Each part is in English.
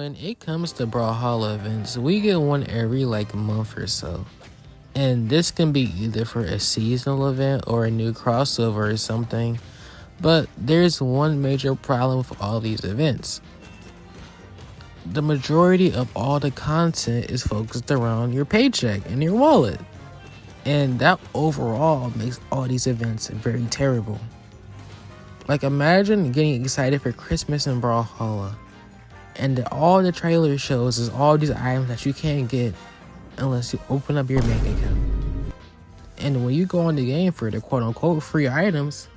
When it comes to Brawlhalla events, we get one every month or so. And this can be either for a seasonal event or a new crossover or something. But there's one major problem with all these events. The majority of all the content is focused around your paycheck and your wallet. And that overall makes all these events very terrible. Imagine getting excited for Christmas in Brawlhalla, and all the trailer shows is all these items that you can't get unless you open up your bank account. And when you go on the game for the quote-unquote free items,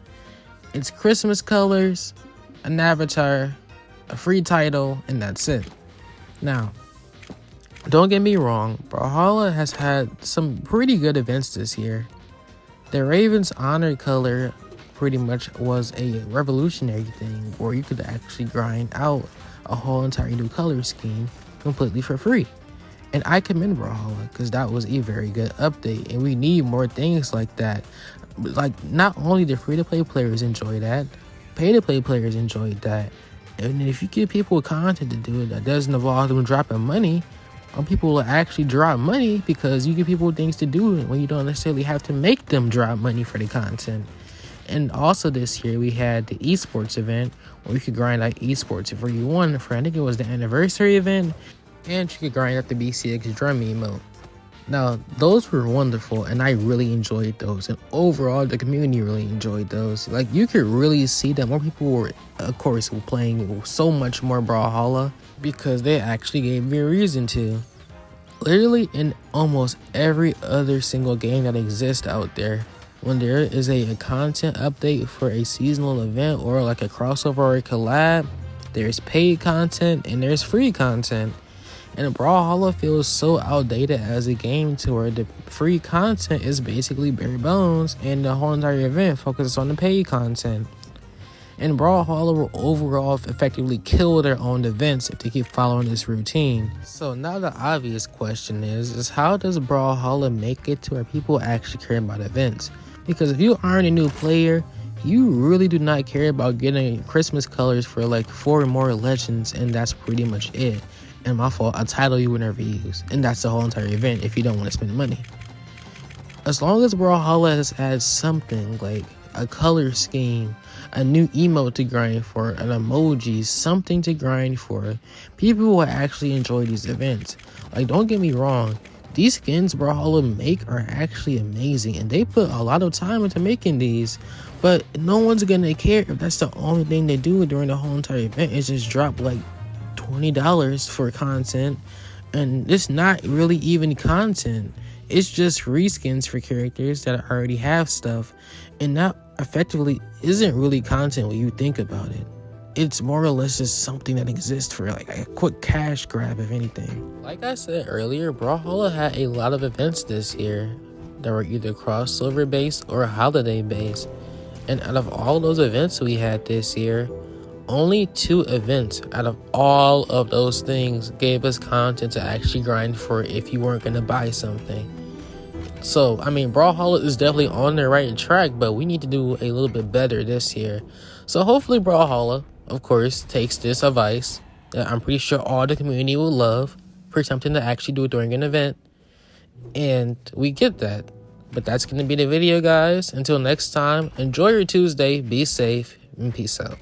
it's Christmas colors, an avatar, a free title, and that's it. Now, don't get me wrong, Brawlhalla has had some pretty good events this year. The Raven's Honor color pretty much was a revolutionary thing where you could actually grind out a whole entire new color scheme completely for free. And I commend Brawlhalla because that was a very good update, and we need more things like that. Not only the free-to-play players enjoy that, pay-to-play players enjoyed that. And if you give people content to do it that doesn't involve them dropping money, people will actually drop money because you give people things to do when you don't necessarily have to make them drop money for the content. And also this year we had the esports event where you could grind out esports for you won for, I think it was the anniversary event, and you could grind out the BCX drum emote. Now those were wonderful and I really enjoyed those, and overall the community really enjoyed those. You could really see that more people were, of course, playing so much more Brawlhalla because they actually gave me a reason to. Literally in almost every other single game that exists out there, when there is a content update for a seasonal event or a crossover or a collab, there's paid content and there's free content. And Brawlhalla feels so outdated as a game to where the free content is basically bare bones and the whole entire event focuses on the paid content. And Brawlhalla will overall effectively kill their own events if they keep following this routine. So now the obvious question is how does Brawlhalla make it to where people actually care about events? Because if you aren't a new player, you really do not care about getting Christmas colors for 4 more legends, and that's pretty much it. And my fault, a title you would never use. And that's the whole entire event if you don't want to spend money. As long as Brawlhalla has had something like a color scheme, a new emote to grind for, an emoji, something to grind for, people will actually enjoy these events. Don't get me wrong, these skins Brawlhalla make are actually amazing, and they put a lot of time into making these, but no one's gonna care if that's the only thing they do during the whole entire event is just drop $20 for content, and it's not really even content. It's just reskins for characters that already have stuff, and that effectively isn't really content when you think about it. It's more or less just something that exists for a quick cash grab, if anything. Like I said earlier, Brawlhalla had a lot of events this year that were either crossover based or holiday based, and out of all those events we had this year, only 2 events out of all of those things gave us content to actually grind for if you weren't going to buy something. So, Brawlhalla is definitely on the right track, but we need to do a little bit better this year. So hopefully Brawlhalla, of course, takes this advice that I'm pretty sure all the community will love for something to actually do during an event. And we get that. But that's going to be the video, guys. Until next time, enjoy your Tuesday, be safe, and peace out.